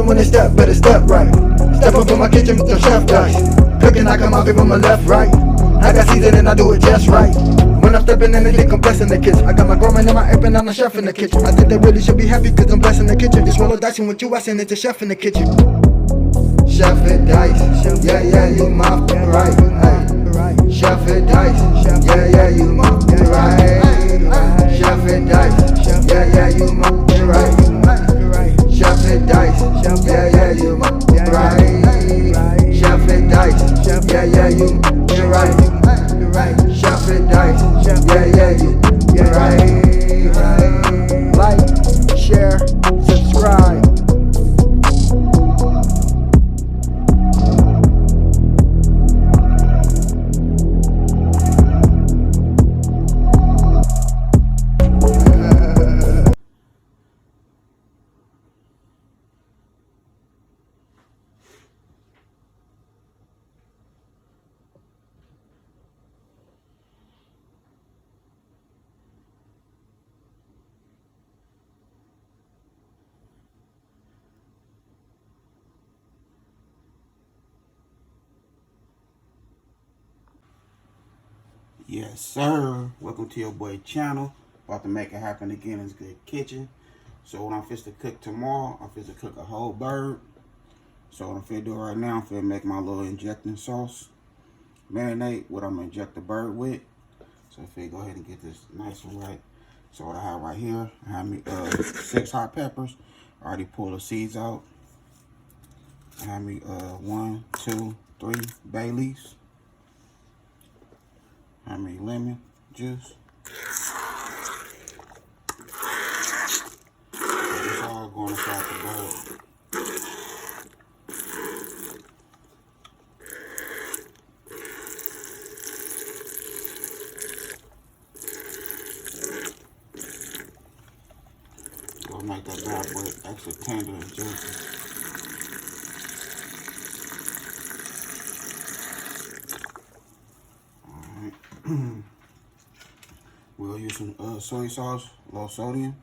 when they step, better step right. Step up in my kitchen with the chef dice. Cooking, I come out from my left, right. I got seasoned and I do it just right. When I'm stepping in, they think I'm blessing the kitchen. I got my grandma and my apron, I'm the chef in the kitchen. I think they really should be happy cause I'm blessing the kitchen. Just roll a dice and with you, I send it to chef in the kitchen. Chef and dice, yeah, yeah, you my right. Hey. Chef and dice, yeah, yeah, you my right. Chef and dice, yeah, yeah, you my right. Chef and dice, yeah, yeah, you my right. Chef and dice, yeah, yeah, you right. Chef and dice, yeah, yeah, you right. Like, share, subscribe. Yes, sir. Welcome to your boy channel. About to make it happen again in Good Kitchen. So what I'm finna to cook tomorrow, I'm finna cook a whole bird. So what I'm finna do right now, I'm finna make my little injecting sauce. Marinate what I'm gonna inject the bird with. So I'm finna go ahead and get this nice and right. So what I have right here, I have me 6 hot peppers. I already pulled the seeds out. I have me 1, 2, 3 bay leaves. I have me lemon juice. It's all going inside the bird. We'll make that bad boy extra tender and juicy. Alright. We'll use some soy sauce, low sodium.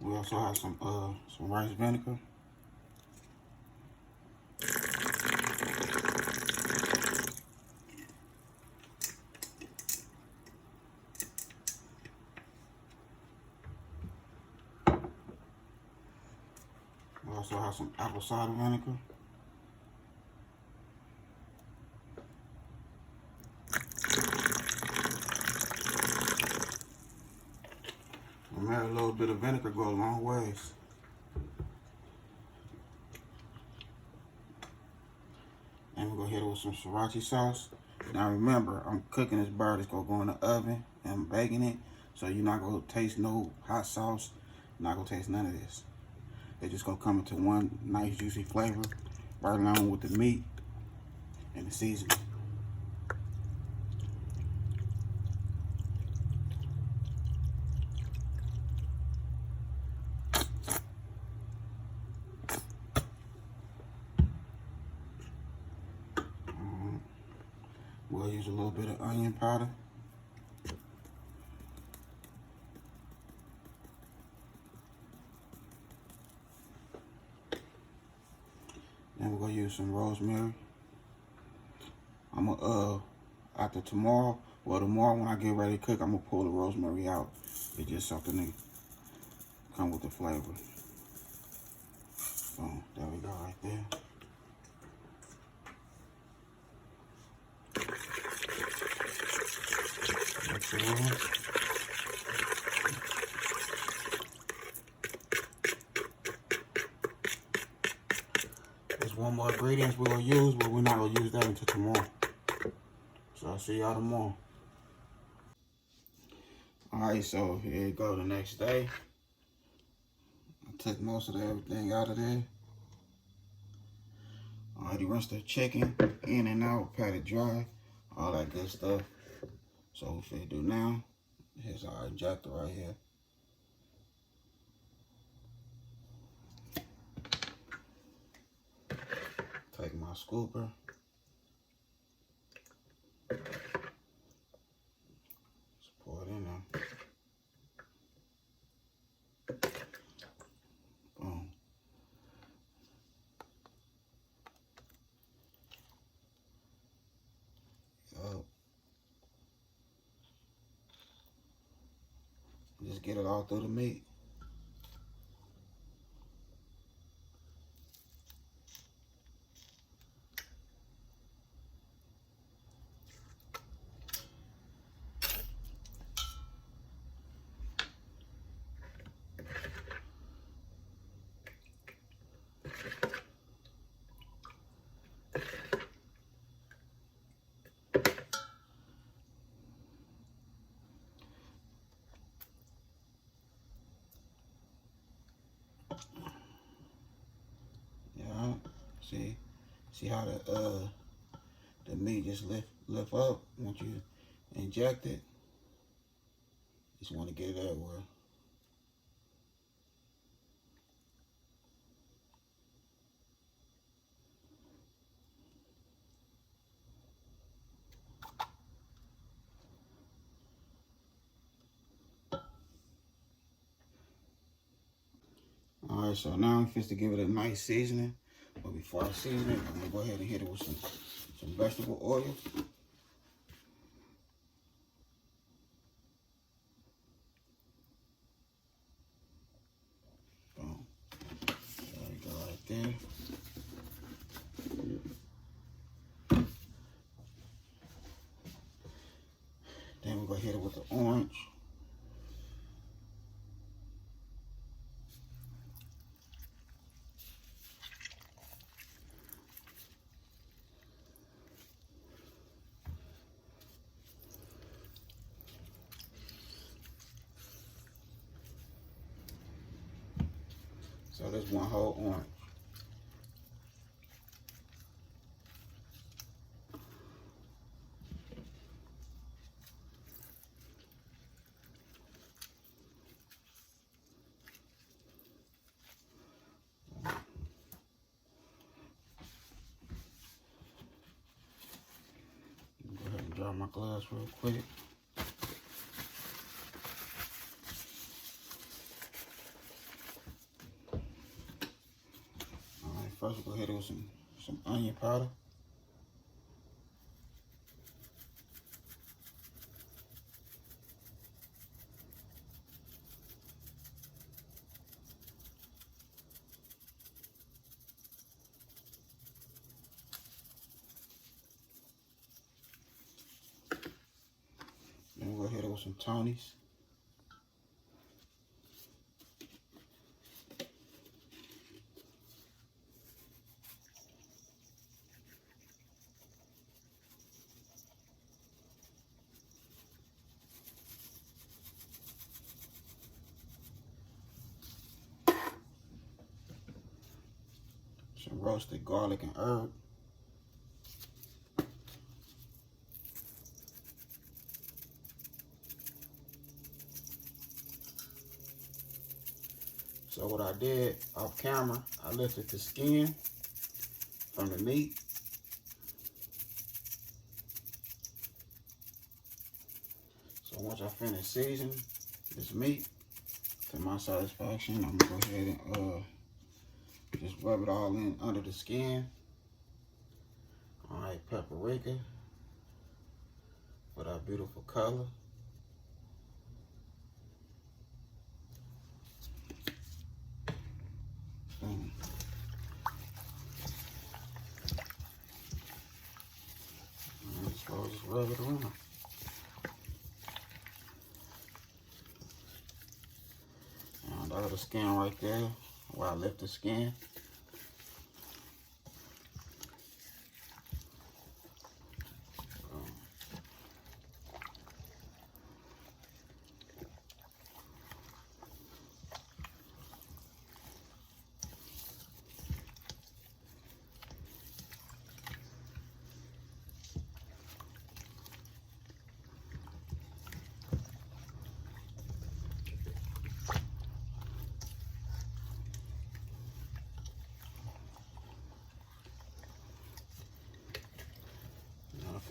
We also have some rice vinegar. We also have some apple cider vinegar. Remember, a little bit of vinegar goes a long ways. And we're gonna hit it with some sriracha sauce. Now remember, I'm cooking this bird. It's gonna go in the oven and I'm baking it. So you're not gonna taste no hot sauce. You're not gonna taste none of this. It's just gonna come into one nice juicy flavor right along with the meat and the seasoning. We'll use a little bit of onion powder. Then we're gonna use some rosemary. I'm gonna after tomorrow, well tomorrow when I get ready to cook, I'm gonna pull the rosemary out. It's just something to come with the flavor. So there we go right there. Mix it in. There's one more ingredient we're gonna use, but we're not gonna use that until tomorrow. So I'll see y'all tomorrow. Alright, so here you go the next day. I took most of everything out of there. I already rinsed the chicken in and out, pat it dry, all that good stuff. So what we do now, here's our injector right here. Take my scooper. Just pour it in there. Boom. Yup. Just get it all through the meat. Yeah. See how the meat just lift up once you inject it. Just want to get it everywhere. Alright, so now I'm supposed to give it a nice seasoning. But before I season it, I'm gonna go ahead and hit it with some vegetable oil. Boom. There we go right there. Then we're gonna hit it with the orange. So there's one whole orange. Go ahead and drop my glass real quick. Alright, first we'll go ahead with some onion powder. Then we'll hit it with some Tony's. Some roasted garlic and herb. So what I did off camera, I lifted the skin from the meat. So once I finish seasoning this meat to my satisfaction, I'm gonna go ahead and just rub it all in under the skin. All right, paprika for that beautiful color. So just rub it around. And I got the skin right there where I left the skin.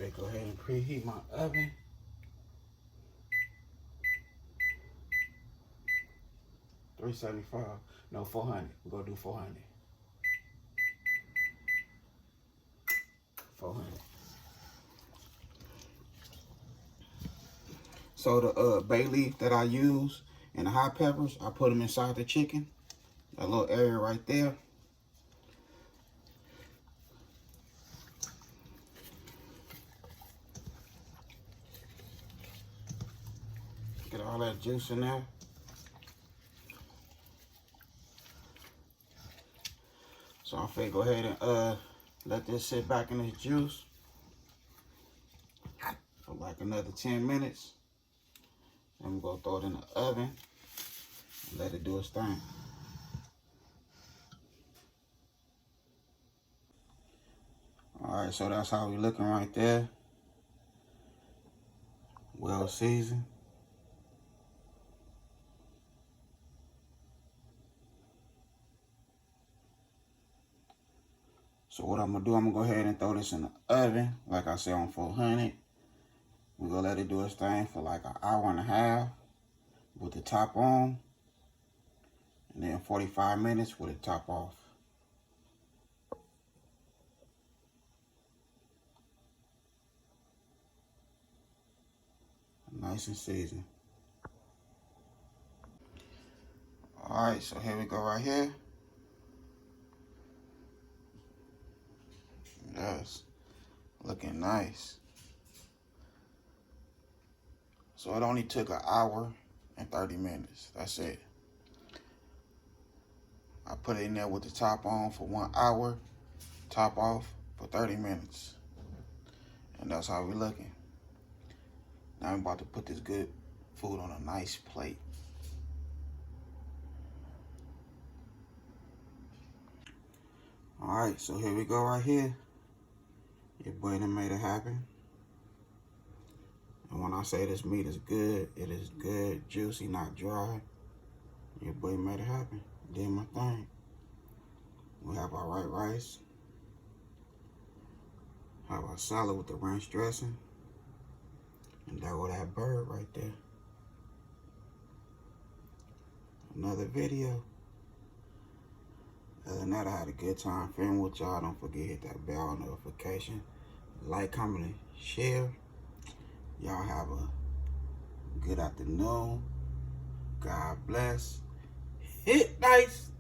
finna go ahead and preheat my oven. $375. No, 400. We're gonna do 400. 400. So the bay leaf that I use and the hot peppers, I put them inside the chicken. That little area right there. Get all that juice in there. So I'm finna go ahead and let this sit back in this juice for like another 10 minutes. Then we're gonna throw it in the oven and let it do its thing. All right, so that's how we looking right there. Well seasoned. So what I'm gonna do, I'm gonna go ahead and throw this in the oven, like I said, on 400. We're gonna let it do its thing for like an hour and a half with the top on, and then 45 minutes with the top off. Nice and seasoned. All right, so here we go right here. Yes, looking nice. So it only took an hour and 30 minutes. That's it. I put it in there with the top on for 1 hour, top off for 30 minutes. And that's how we looking. Now I'm about to put this good food on a nice plate. All right, so here we go right here. Your boy done made it happen. And when I say this meat is good, it is good, juicy, not dry. Your boy made it happen. Did my thing. We have our white rice. Have our salad with the ranch dressing. And there go that bird right there. Another video. Other than that, I had a good time filming with y'all. Don't forget to hit that bell notification. Like, comment, and share. Y'all have a good afternoon. God bless. Hit nice.